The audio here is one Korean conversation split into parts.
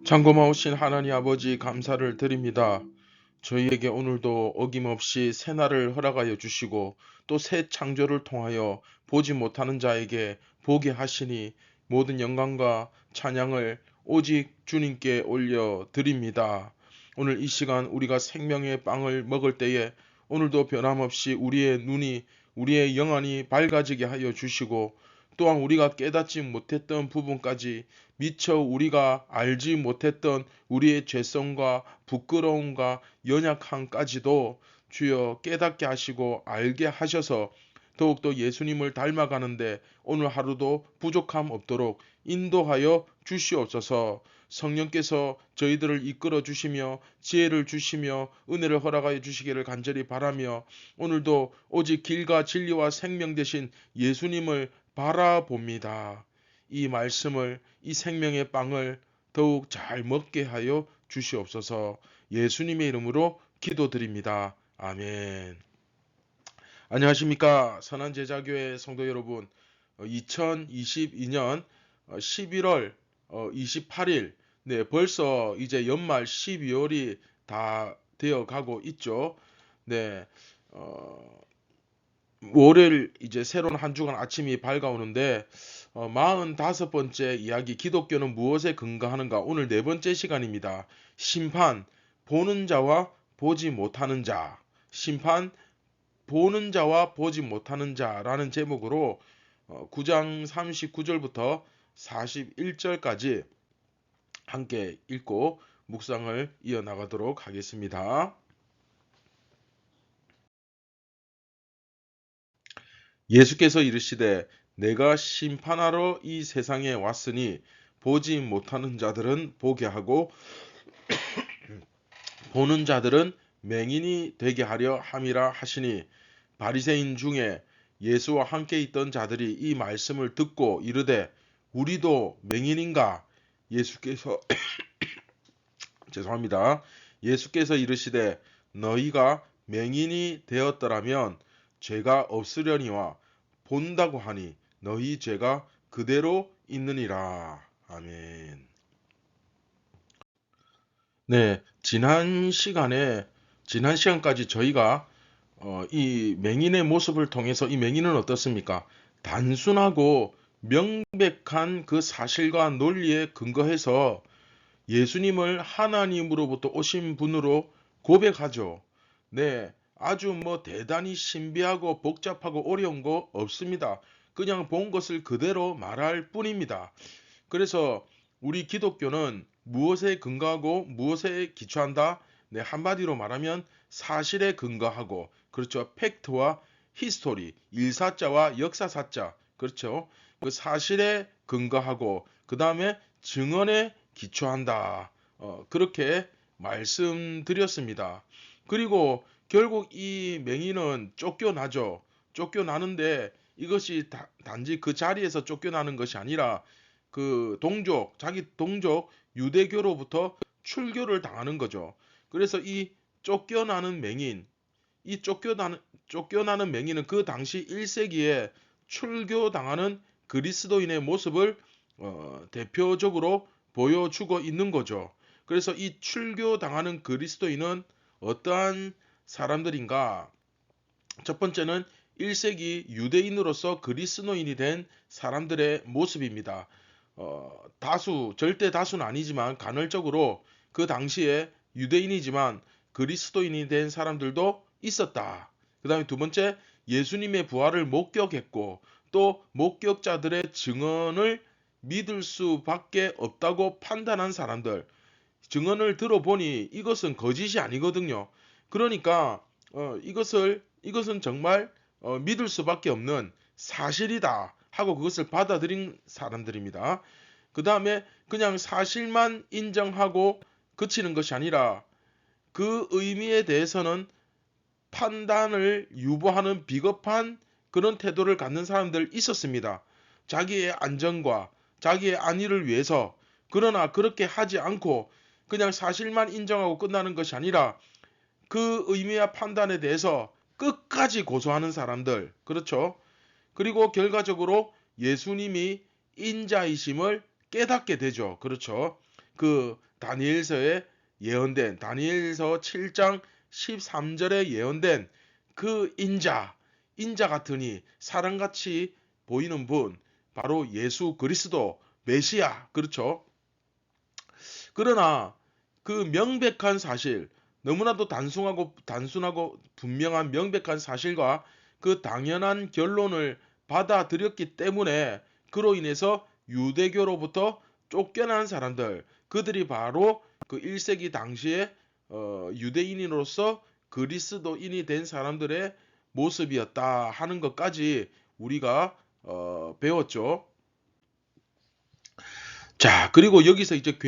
창고마우신 하나님 아버지 감사를 드립니다. 저희에게 오늘도 어김없이 새날을 허락하여 주시고 또 새 창조를 통하여 보지 못하는 자에게 보게 하시니 모든 영광과 찬양을 오직 주님께 올려 드립니다. 오늘 이 시간 우리가 생명의 빵을 먹을 때에 오늘도 변함없이 우리의 눈이 우리의 영안이 밝아지게 하여 주시고 또한 우리가 깨닫지 못했던 부분까지 미처 우리가 알지 못했던 우리의 죄성과 부끄러움과 연약함까지도 주여 깨닫게 하시고 알게 하셔서 더욱더 예수님을 닮아가는데 오늘 하루도 부족함 없도록 인도하여 주시옵소서. 성령께서 저희들을 이끌어 주시며 지혜를 주시며 은혜를 허락하여 주시기를 간절히 바라며 오늘도 오직 길과 진리와 생명 되신 예수님을 바라봅니다. 이 말씀을 이 생명의 빵을 더욱 잘 먹게 하여 주시옵소서. 예수님의 이름으로 기도드립니다. 아멘. 안녕하십니까 선한제자교회 성도 여러분. 2022년 11월 28일 벌써 이제 연말 12월이 다 되어 가고 있죠. 네, 월요일 이제 새로운 한 주간 아침이 밝아오는데 45번째 이야기 기독교는 무엇에 근거하는가 오늘 네 번째 시간입니다. 심판 보는 자와 보지 못하는 자 심판 보는 자와 보지 못하는 자라는 제목으로 9장 39절부터 41절까지 함께 읽고 묵상을 이어나가도록 하겠습니다. 예수께서 이르시되 내가 심판하러 이 세상에 왔으니 보지 못하는 자들은 보게 하고 보는 자들은 맹인이 되게 하려 함이라 하시니 바리새인 중에 예수와 함께 있던 자들이 이 말씀을 듣고 이르되 우리도 맹인인가? 예수께서 죄송합니다. 예수께서 이르시되 너희가 맹인이 되었더라면 죄가 없으려니와 본다고 하니 너희 죄가 그대로 있느니라. 아멘. 네, 지난 시간까지 저희가 이 맹인의 모습을 통해서 이 맹인은 어떻습니까? 단순하고 명백한 그 사실과 논리에 근거해서 예수님을 하나님으로부터 오신 분으로 고백하죠. 네, 아주 대단히 신비하고 복잡하고 어려운 거 없습니다. 그냥 본 것을 그대로 말할 뿐입니다. 그래서 우리 기독교는 무엇에 근거하고 무엇에 기초한다? 네, 한마디로 말하면 사실에 근거하고, 그렇죠. 팩트와 히스토리, 일사자와 역사사자, 그렇죠. 그 사실에 근거하고, 그 다음에 증언에 기초한다. 그렇게 말씀드렸습니다. 그리고 결국 이 맹인은 쫓겨나죠. 쫓겨나는데 이것이 단지 그 자리에서 쫓겨나는 것이 아니라 자기 동족 유대교로부터 출교를 당하는 거죠. 그래서 이 쫓겨나는 맹인, 이 쫓겨나는 맹인은 그 당시 1세기에 출교당하는 그리스도인의 모습을 대표적으로 보여주고 있는 거죠. 그래서 이 출교당하는 그리스도인은 어떠한 사람들인가? 첫 번째는 1세기 유대인으로서 그리스도인이 된 사람들의 모습입니다. 절대 다수는 아니지만 간헐적으로 그 당시에 유대인이지만 그리스도인이 된 사람들도 있었다. 그 다음에 두 번째, 예수님의 부활을 목격했고 또 목격자들의 증언을 믿을 수밖에 없다고 판단한 사람들, 증언을 들어보니 이것은 거짓이 아니거든요. 그러니까 이것은 정말 믿을 수밖에 없는 사실이다 하고 그것을 받아들인 사람들입니다. 그 다음에 그냥 사실만 인정하고 그치는 것이 아니라 그 의미에 대해서는 판단을 유보하는 비겁한 그런 태도를 갖는 사람들 있었습니다. 자기의 안전과 자기의 안위를 위해서. 그러나 그렇게 하지 않고 그냥 사실만 인정하고 끝나는 것이 아니라 그 의미와 판단에 대해서 끝까지 고소하는 사람들, 그렇죠. 그리고 결과적으로 예수님이 인자이심을 깨닫게 되죠. 그렇죠. 그 다니엘서에 예언된 다니엘서 7장 13절에 예언된 그 인자 같으니 사람같이 보이는 분 바로 예수 그리스도 메시아 그렇죠. 그러나 그 명백한 사실 너무나도 단순하고 분명한 명백한 사실과 그 당연한 결론을 받아들였기 때문에 그로 인해서 유대교로부터 쫓겨난 사람들 그들이 바로 그 1세기 당시에 유대인으로서 그리스도인이 된 사람들의 모습이었다 하는 것까지 우리가 배웠죠. 자, 그리고 여기서 이제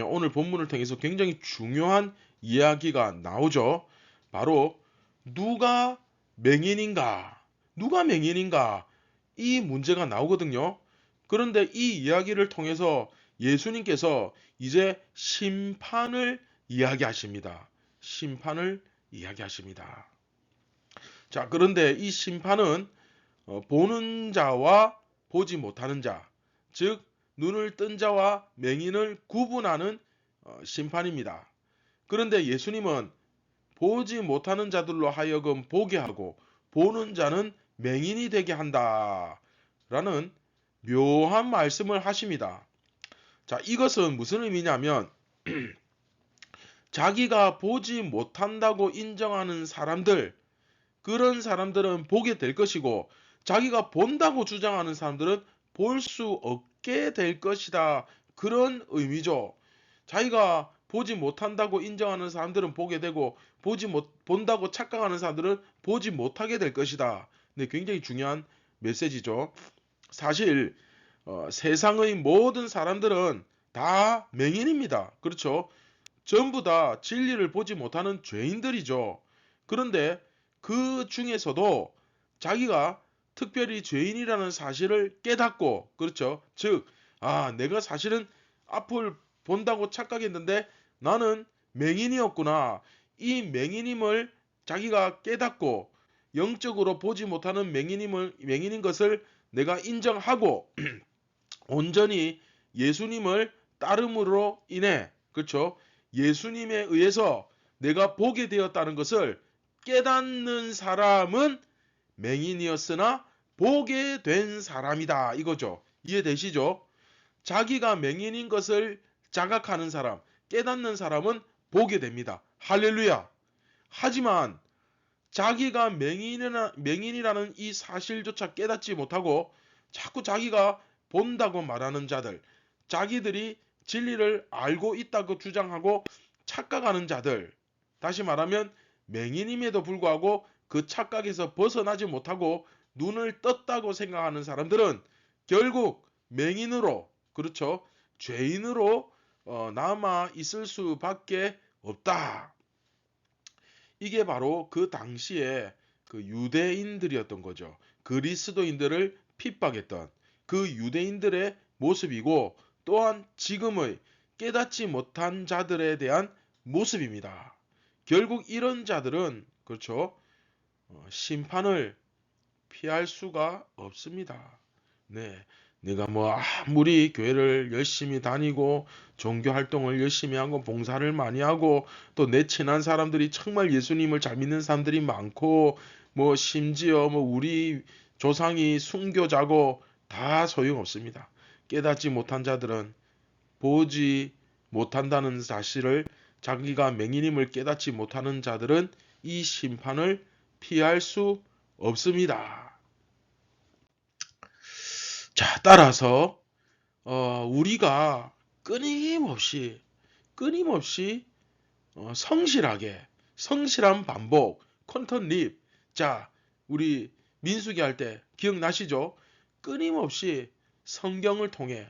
오늘 본문을 통해서 굉장히 중요한 이야기가 나오죠. 바로 누가 맹인인가? 누가 맹인인가? 이 문제가 나오거든요. 그런데 이 이야기를 통해서 예수님께서 이제 심판을 이야기하십니다. 심판을 이야기하십니다. 자, 그런데 이 심판은 보는 자와 보지 못하는 자, 즉 눈을 뜬 자와 맹인을 구분하는 심판입니다. 그런데 예수님은 보지 못하는 자들로 하여금 보게 하고 보는 자는 맹인이 되게 한다라는 묘한 말씀을 하십니다. 자, 이것은 무슨 의미냐면 자기가 보지 못한다고 인정하는 사람들, 그런 사람들은 보게 될 것이고 자기가 본다고 주장하는 사람들은 볼 수 없게 될 것이다. 그런 의미죠. 자기가 보지 못한다고 인정하는 사람들은 보게 되고 본다고 착각하는 사람들은 보지 못하게 될 것이다. 네, 굉장히 중요한 메시지죠. 사실 세상의 모든 사람들은 다 맹인입니다. 그렇죠? 전부 다 진리를 보지 못하는 죄인들이죠. 그런데 그 중에서도 자기가 특별히 죄인이라는 사실을 깨닫고, 그렇죠? 즉, 내가 사실은 앞을 본다고 착각했는데 나는 맹인이었구나. 이 맹인임을 자기가 깨닫고 영적으로 보지 못하는 맹인인 것을 내가 인정하고 온전히 예수님을 따름으로 인해, 그렇죠? 예수님에 의해서 내가 보게 되었다는 것을 깨닫는 사람은 맹인이었으나 보게 된 사람이다. 이거죠. 이해되시죠? 자기가 맹인인 것을 자각하는 사람, 깨닫는 사람은 보게 됩니다. 할렐루야. 하지만 자기가 맹인이라는 이 사실조차 깨닫지 못하고 자꾸 자기가 본다고 말하는 자들, 자기들이 진리를 알고 있다고 주장하고 착각하는 자들, 다시 말하면 맹인임에도 불구하고 그 착각에서 벗어나지 못하고 눈을 떴다고 생각하는 사람들은 결국 맹인으로, 그렇죠? 죄인으로 남아 있을 수밖에 없다. 이게 바로 그 당시에 그 유대인들이었던 거죠. 그리스도인들을 핍박했던 그 유대인들의 모습이고 또한 지금의 깨닫지 못한 자들에 대한 모습입니다. 결국 이런 자들은, 그렇죠, 심판을 피할 수가 없습니다. 네, 내가 뭐 아무리 교회를 열심히 다니고 종교 활동을 열심히 하고 봉사를 많이 하고 또 내 친한 사람들이 정말 예수님을 잘 믿는 사람들이 많고 뭐 심지어 뭐 우리 조상이 순교자고 다 소용없습니다. 깨닫지 못한 자들은 보지 못한다는 사실을, 자기가 맹인임을 깨닫지 못하는 자들은 이 심판을 피할 수 없습니다. 자, 따라서 우리가 끊임없이 성실한 반복, 컨턴립. 자, 우리 민수기 할 때 기억나시죠? 끊임없이 성경을 통해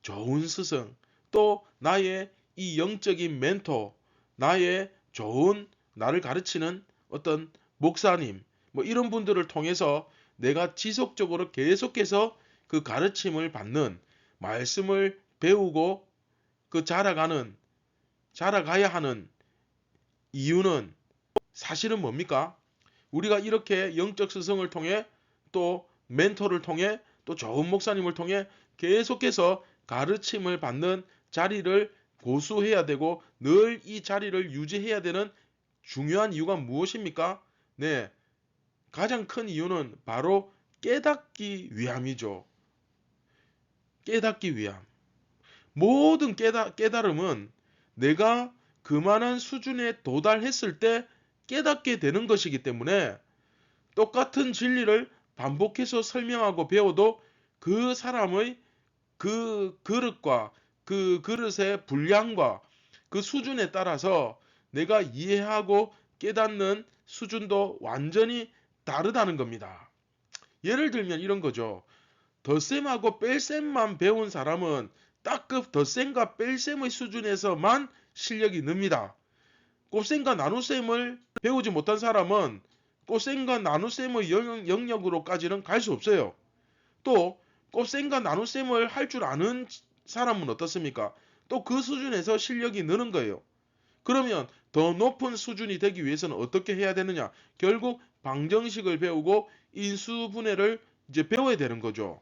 좋은 스승, 또 나의 이 영적인 멘토, 나의 좋은 나를 가르치는 어떤 목사님, 뭐 이런 분들을 통해서 내가 지속적으로 계속해서 그 가르침을 받는, 말씀을 배우고 그 자라가야 하는 이유는 사실은 뭡니까? 우리가 이렇게 영적 스승을 통해 또 멘토를 통해 또 좋은 목사님을 통해 계속해서 가르침을 받는 자리를 고수해야 되고 늘 이 자리를 유지해야 되는 중요한 이유가 무엇입니까? 네, 가장 큰 이유는 바로 깨닫기 위함이죠. 깨닫기 위함. 모든 깨달음은 내가 그만한 수준에 도달했을 때 깨닫게 되는 것이기 때문에 똑같은 진리를 반복해서 설명하고 배워도 그 사람의 그 그릇과 그 그릇의 분량과 그 수준에 따라서 내가 이해하고 깨닫는 수준도 완전히 다르다는 겁니다. 예를 들면 이런 거죠. 덧셈하고 뺄셈만 배운 사람은 딱 그 덧셈과 뺄셈의 수준에서만 실력이 늡니다. 곱셈과 나눗셈을 배우지 못한 사람은 곱셈과 나눗셈의 영역으로까지는 갈 수 없어요. 또 곱셈과 나눗셈을 할 줄 아는 사람은 어떻습니까? 또 그 수준에서 실력이 느는 거예요. 그러면 더 높은 수준이 되기 위해서는 어떻게 해야 되느냐? 결국 방정식을 배우고 인수분해를 이제 배워야 되는 거죠.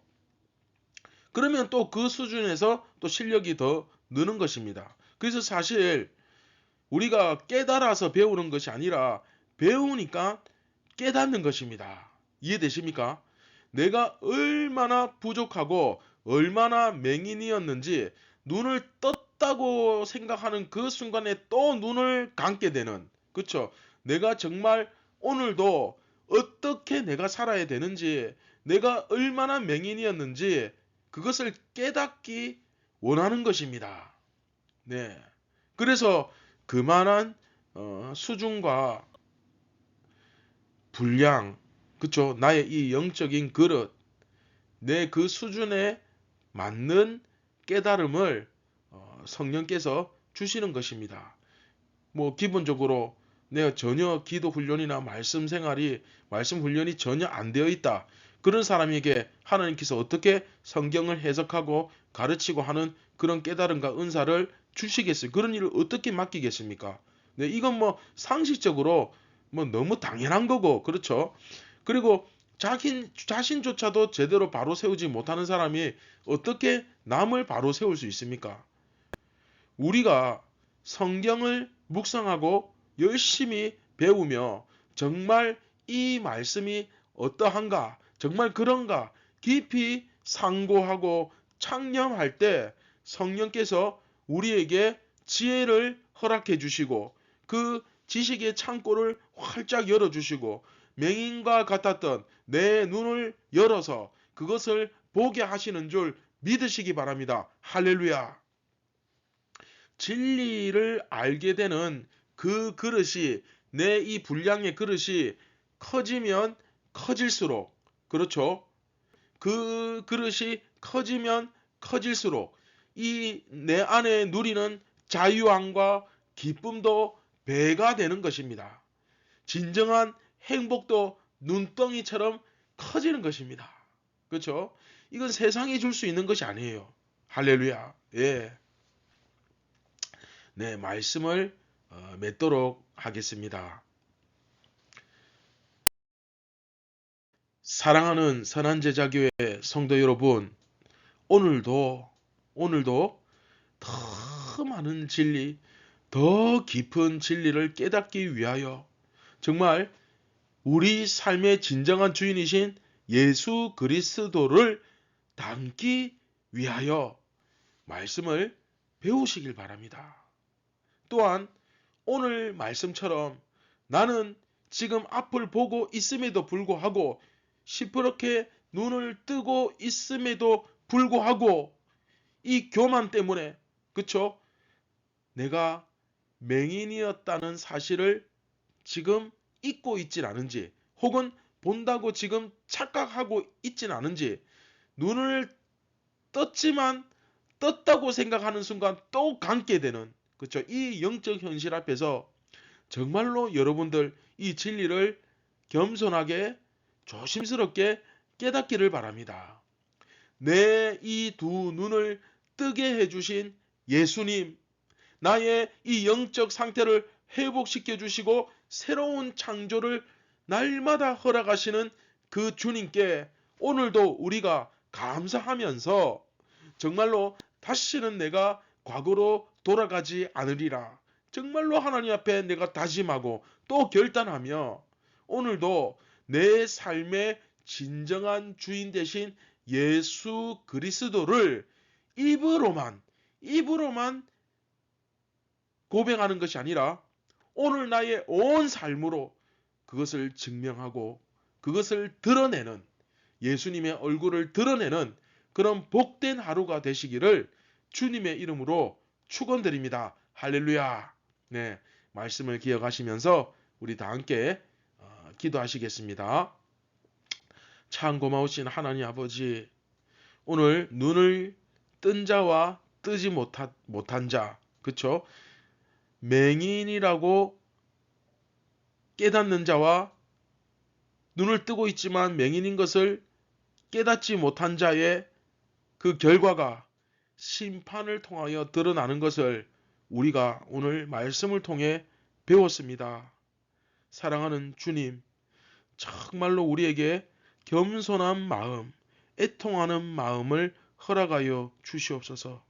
그러면 또 그 수준에서 또 실력이 더 느는 것입니다. 그래서 사실 우리가 깨달아서 배우는 것이 아니라 배우니까 깨닫는 것입니다. 이해되십니까? 내가 얼마나 부족하고 얼마나 맹인이었는지 눈을 떴다고 생각하는 그 순간에 또 눈을 감게 되는, 그쵸? 내가 정말 오늘도 어떻게 내가 살아야 되는지, 내가 얼마나 맹인이었는지 그것을 깨닫기 원하는 것입니다. 네. 그래서 그만한 수준과 분량, 그쵸? 나의 이 영적인 그릇, 내 그 수준에 맞는 깨달음을 성령께서 주시는 것입니다. 뭐 기본적으로 내가 전혀 기도 훈련이나 말씀 생활이, 말씀 훈련이 전혀 안 되어 있다. 그런 사람에게 하나님께서 어떻게 성경을 해석하고 가르치고 하는 그런 깨달음과 은사를 주시겠어요? 그런 일을 어떻게 맡기겠습니까? 네, 이건 뭐 상식적으로 뭐 너무 당연한 거고, 그렇죠? 그리고 자신조차도 제대로 바로 세우지 못하는 사람이 어떻게 남을 바로 세울 수 있습니까? 우리가 성경을 묵상하고 열심히 배우며 정말 이 말씀이 어떠한가, 정말 그런가 깊이 상고하고 창념할 때 성령께서 우리에게 지혜를 허락해 주시고 그 지식의 창고를 활짝 열어 주시고 맹인과 같았던 내 눈을 열어서 그것을 보게 하시는 줄 믿으시기 바랍니다. 할렐루야. 진리를 알게 되는 그 그릇이, 내 이 분량의 그릇이 커지면 커질수록, 그렇죠? 그 그릇이 커지면 커질수록 이 내 안에 누리는 자유함과 기쁨도 배가 되는 것입니다. 진정한 행복도 눈덩이처럼 커지는 것입니다. 그렇죠? 이건 세상이 줄 수 있는 것이 아니에요. 할렐루야. 예. 네, 말씀을 맺도록 하겠습니다. 사랑하는 선한제자교회 성도 여러분, 오늘도 더 많은 진리, 더 깊은 진리를 깨닫기 위하여 정말 우리 삶의 진정한 주인이신 예수 그리스도를 닮기 위하여 말씀을 배우시길 바랍니다. 또한 오늘 말씀처럼 나는 지금 앞을 보고 있음에도 불구하고 시퍼렇게 눈을 뜨고 있음에도 불구하고 이 교만 때문에, 그쵸? 내가 맹인이었다는 사실을 지금 잊고 있진 않은지, 혹은 본다고 지금 착각하고 있진 않은지, 눈을 떴지만 떴다고 생각하는 순간 또 감게 되는, 그쵸? 이 영적 현실 앞에서 정말로 여러분들 이 진리를 겸손하게 조심스럽게 깨닫기를 바랍니다. 내 이 두 눈을 뜨게 해주신 예수님, 나의 이 영적 상태를 회복시켜 주시고 새로운 창조를 날마다 허락하시는 그 주님께 오늘도 우리가 감사하면서 정말로 다시는 내가 과거로 돌아가지 않으리라. 정말로 하나님 앞에 내가 다짐하고 또 결단하며 오늘도 내 삶의 진정한 주인 되신 예수 그리스도를 입으로만 고백하는 것이 아니라 오늘 나의 온 삶으로 그것을 증명하고 그것을 드러내는, 예수님의 얼굴을 드러내는 그런 복된 하루가 되시기를 주님의 이름으로 축원드립니다. 할렐루야. 네, 말씀을 기억하시면서 우리 다 함께 기도하시겠습니다. 참 고마우신 하나님 아버지, 오늘 눈을 뜬 자와 뜨지 못한 자, 그쵸? 맹인이라고 깨닫는 자와 눈을 뜨고 있지만 맹인인 것을 깨닫지 못한 자의 그 결과가 심판을 통하여 드러나는 것을 우리가 오늘 말씀을 통해 배웠습니다. 사랑하는 주님, 정말로 우리에게 겸손한 마음, 애통하는 마음을 허락하여 주시옵소서.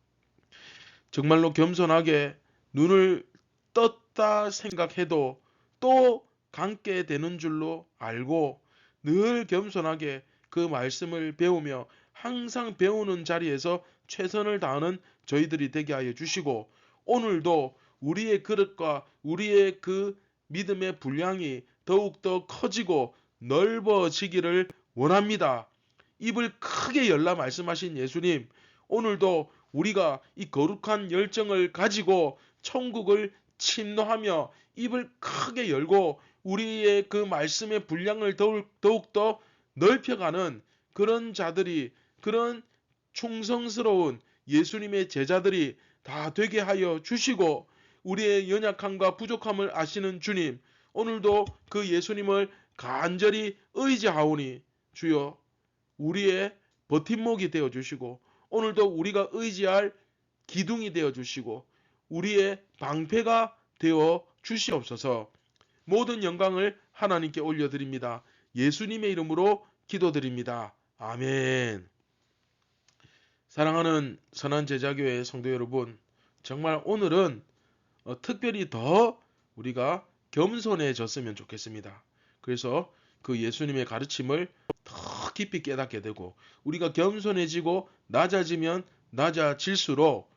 정말로 겸손하게 눈을 떴다 생각해도 또 감게 되는 줄로 알고 늘 겸손하게 그 말씀을 배우며 항상 배우는 자리에서 최선을 다하는 저희들이 되게 하여 주시고, 오늘도 우리의 그릇과 우리의 그 믿음의 분량이 더욱더 커지고 넓어지기를 원합니다. 입을 크게 열라 말씀하신 예수님, 오늘도 우리가 이 거룩한 열정을 가지고 천국을 침노하며 입을 크게 열고 우리의 그 말씀의 분량을 더욱더 넓혀가는 그런 자들이, 그런 충성스러운 예수님의 제자들이 다 되게 하여 주시고, 우리의 연약함과 부족함을 아시는 주님, 오늘도 그 예수님을 간절히 의지하오니 주여 우리의 버팀목이 되어 주시고, 오늘도 우리가 의지할 기둥이 되어 주시고 우리의 방패가 되어 주시옵소서. 모든 영광을 하나님께 올려드립니다. 예수님의 이름으로 기도드립니다. 아멘. 사랑하는 선한 제자교회 성도 여러분, 정말 오늘은 특별히 더 우리가 겸손해졌으면 좋겠습니다. 그래서 그 예수님의 가르침을 더 깊이 깨닫게 되고, 우리가 겸손해지고 낮아지면 낮아질수록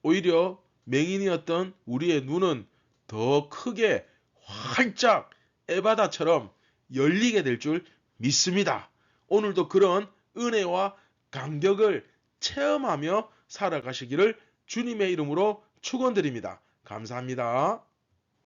오히려 맹인이었던 우리의 눈은 더 크게 활짝 에바다처럼 열리게 될 줄 믿습니다. 오늘도 그런 은혜와 감격을 체험하며 살아가시기를 주님의 이름으로 축원드립니다. 감사합니다.